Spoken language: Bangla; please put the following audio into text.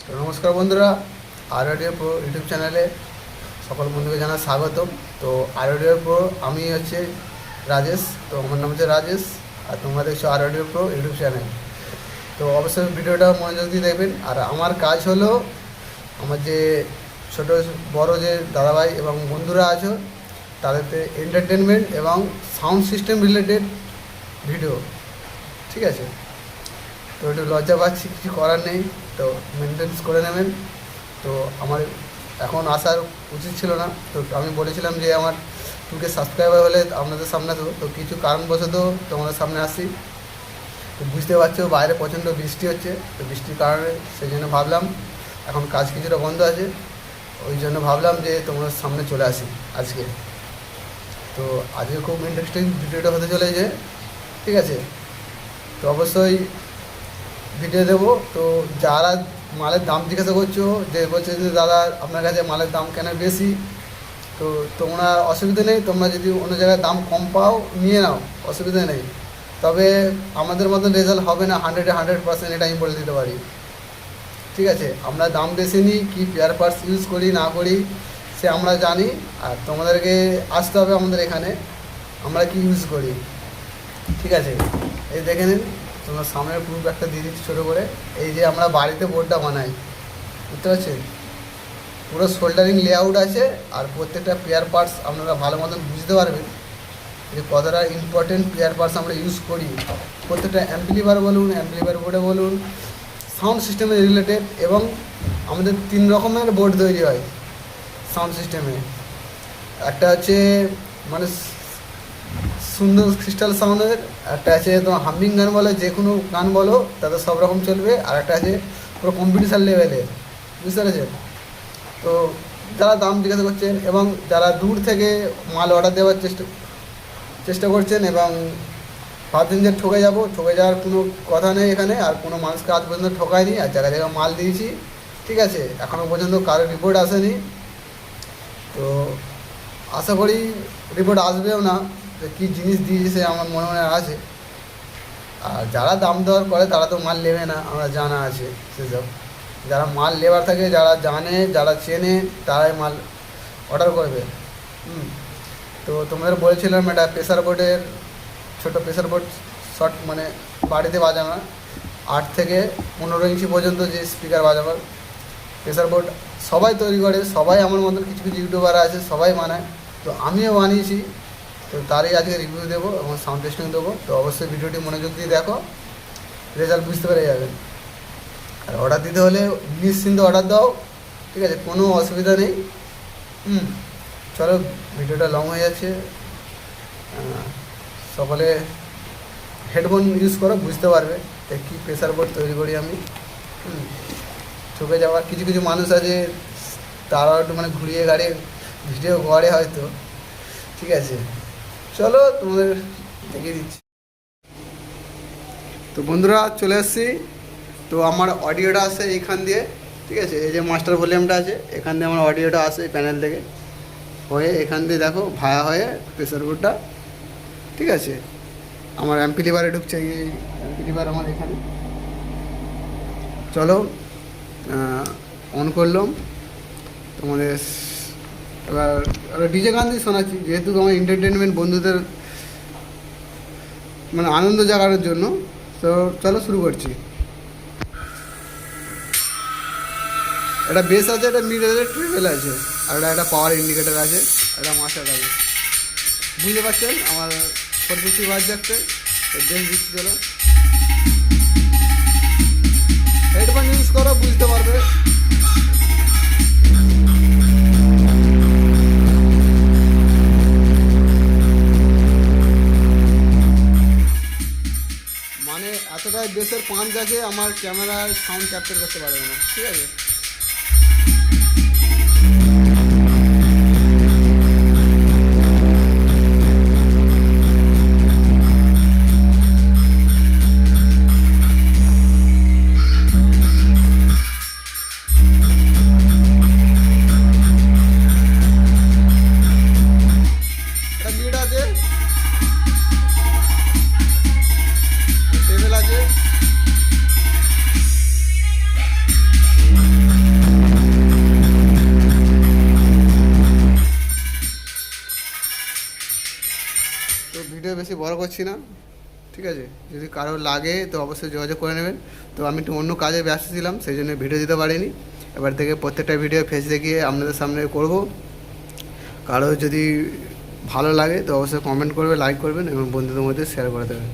তো নমস্কার বন্ধুরা, আরডিও প্রো ইউটিউব চ্যানেলে সকল বন্ধুকে জানা স্বাগতম। তো আরডিও প্রো আমি হচ্ছে রাজেশ। তো আমার নাম হচ্ছে রাজেশ, আর তোমরা দেখছো আরডিও প্রো ইউটিউব চ্যানেল। তো অবশ্যই ভিডিওটা মনোযোগ দিয়ে দেখবেন। আর আমার কাজ হলো, আমার যে ছোট বড় যে দাদাভাই এবং বন্ধুরা আছো তাদেরকে এন্টারটেনমেন্ট এবং সাউন্ড সিস্টেম রিলেটেড ভিডিও, ঠিক আছে? তো একটু লজ্জা পাচ্ছি, কিছু করার নেই, তো মেনটেন্স করে নেবেন। তো আমার এখন আসার উচিত ছিল না, তো আমি বলেছিলাম যে আমার 2K সাবস্ক্রাইবার হলে আপনাদের সামনে আসবো। তো কিছু কারণবশত তোমাদের সামনে আসি। তো বুঝতে পারছো বাইরে প্রচণ্ড বৃষ্টি হচ্ছে, তো বৃষ্টির কারণে সেই জন্য ভাবলাম, এখন কাজ কিছুটা বন্ধ আছে, ওই জন্য ভাবলাম যে তোমাদের সামনে চলে আসি আজকে। তো আজকে খুব ইন্টারেস্টিং ভিডিওটা হতে চলেছে, ঠিক আছে? তো অবশ্যই ভিডিও দেবো। তো যারা মালের দাম জিজ্ঞাসা করছো, যে বলছে যে দাদা আপনার কাছে মালের দাম কেন বেশি, তো তোমরা অসুবিধা নেই, তোমরা যদি অন্য জায়গায় দাম কম পাও নিয়ে নাও, অসুবিধা নেই। তবে আমাদের মতন রেজাল্ট হবে না 100% এটা আমি বলে দিতে পারি, ঠিক আছে? আমরা দাম বেশি নিই, কি পেয়ার পার্টস ইউজ করি না করি সে আমরা জানি। আর তোমাদেরকে আসতে হবে আমাদের এখানে, আমরা কি ইউজ করি, ঠিক আছে? এই দেখে নিন, তোমার সামনের প্রুফ একটা দিয়ে দিচ্ছি ছোটো করে। এই যে আমরা বাড়িতে বোর্ডটা বানাই, বুঝতে পারছেন? পুরো শোল্ডারিং লেআউট আছে, আর প্রত্যেকটা পেয়ার পার্টস আপনারা ভালো মতন বুঝতে পারবেন যে কতটা ইম্পর্টেন্ট পেয়ার পার্টস আমরা ইউজ করি। প্রত্যেকটা অ্যাম্পলিফায়ার বলুন, অ্যাম্পলিফায়ার বোর্ডে বলুন, সাউন্ড সিস্টেমের রিলেটেড। এবং আমাদের 3 রকমের বোর্ড তৈরি হয় সাউন্ড সিস্টেমে। একটা হচ্ছে মানে সুন্দর ক্রিস্টাল সাউন্ডের, একটা আছে তোমার হামিং গান বলে, যে কোনো গান বলো তাতে সব রকম চলবে। আর একটা আছে পুরো কম্পিটিশান লেভেলের, বুঝতে পেরেছেন? তো যারা দাম জিজ্ঞাসা করছেন এবং যারা দূর থেকে মাল অর্ডার দেওয়ার চেষ্টা করছেন এবং ভাবছেন যে ঠকে যাওয়ার কোনো কথা নেই এখানে। আর কোনো মানুষকে আজ পর্যন্ত ঠকায়নি, আর জায়গায় জায়গায় মাল দিয়েছি, ঠিক আছে? এখনও পর্যন্ত কারোর রিপোর্ট আসেনি। তো আশা করি রিপোর্ট আসবেও না, যে কী জিনিস দিয়েছে সে আমার মনে মনে আছে। আর যারা দাম দেওয়ার করে তারা তো মাল নেবে না, আমরা জানা আছে সেসব। যারা মাল নেবার থাকে, যারা জানে, যারা চেনে, তারাই মাল অর্ডার করবে। তো তোমাদের বলেছিলাম একটা প্রেসার বোর্ডের, ছোটো প্রেসার বোর্ড শর্ট, মানে বাড়িতে বাজানো 8 থেকে 15 ইঞ্চি পর্যন্ত যে স্পিকার বাজাবার প্রেসার বোর্ড সবাই তৈরি করে, সবাই আমার মতন কিছু কিছু ইউটিউবার আছে, সবাই বানায়। তো আমিও বানিয়েছি, তো তারই আজকে রিভিউ দেবো এবং সাউন্ড টেস্টিং দেবো। তো অবশ্যই ভিডিওটি মনোযোগ দিয়ে দেখো, রেজাল্ট বুঝতে পেরে যাবেন। আর অর্ডার দিতে হলে নিশ্চিন্তে অর্ডার দাও, ঠিক আছে? কোনো অসুবিধা নেই। চলো, ভিডিওটা লং হয়ে যাচ্ছে। সকলে হেডফোন ইউজ করো, বুঝতে পারবে যে কী প্রেসার বোর্ড তৈরি করি আমি। ঠকে যাওয়ার কিছু কিছু মানুষ আছে, তারাও একটু মানে ঘুরিয়ে গাড়িয়ে ভিডিও করে হয়তো, ঠিক আছে? চলো তোমাদের দেখিয়ে দিচ্ছি। তো বন্ধুরা চলে এসেছি। তো আমার অডিওটা আসে এইখান দিয়ে, ঠিক আছে? এই যে মাস্টার ভলিউমটা আছে, এখান দিয়ে আমার অডিওটা আসে প্যানেল থেকে হয়ে, এখান দিয়ে দেখো ভায়া হয়ে প্রেসার বোর্ডটা, ঠিক আছে? আমার অ্যাম্পলিফায়ারে ঢুকছে, এই অ্যাম্পলিফায়ার আমার এখানে। চলো অন করলাম তোমাদের। এবার ডিজে গান দিয়ে শোনাচ্ছি, যেহেতু আমার এন্টারটেনমেন্ট বন্ধুদের মানে আনন্দ জাগানোর জন্য। তো চলো শুরু করছি। একটা বেস আছে, একটা মিড আছে, ট্রিপল আছে, আর একটা পাওয়ার ইন্ডিকেটার আছে, একটা মাস্টার আছে। বুঝতে পারছেন আমার 450 ওয়াট যাচ্ছে। তো বেস দিচ্ছি, চলো। হেডফোন ইউজ করো, বুঝতে পারবে। মানে এতটাই বেসের পাঞ্চ আছে, আমার ক্যামেরায় সাউন্ড ক্যাপচার করতে পারবে না, ঠিক আছে? একটা লিড আছে, টেবিল আছে। তো ভিডিও বেশি বড় করছি না, ঠিক আছে? যদি কারো লাগে তো অবশ্যই যোগাযোগ করে নেবেন। তো আমি একটু অন্য কাজে ব্যস্ত ছিলাম, সেই জন্য ভিডিও দিতে পারিনি। এবার থেকে প্রত্যেকটা ভিডিও ফেস দেখিয়ে আপনাদের সামনে করব। কারো যদি ভালো লাগে তো অবশ্যই কমেন্ট করবে, লাইক করবেন এবং বন্ধুদের মধ্যে শেয়ার করে দেবেন।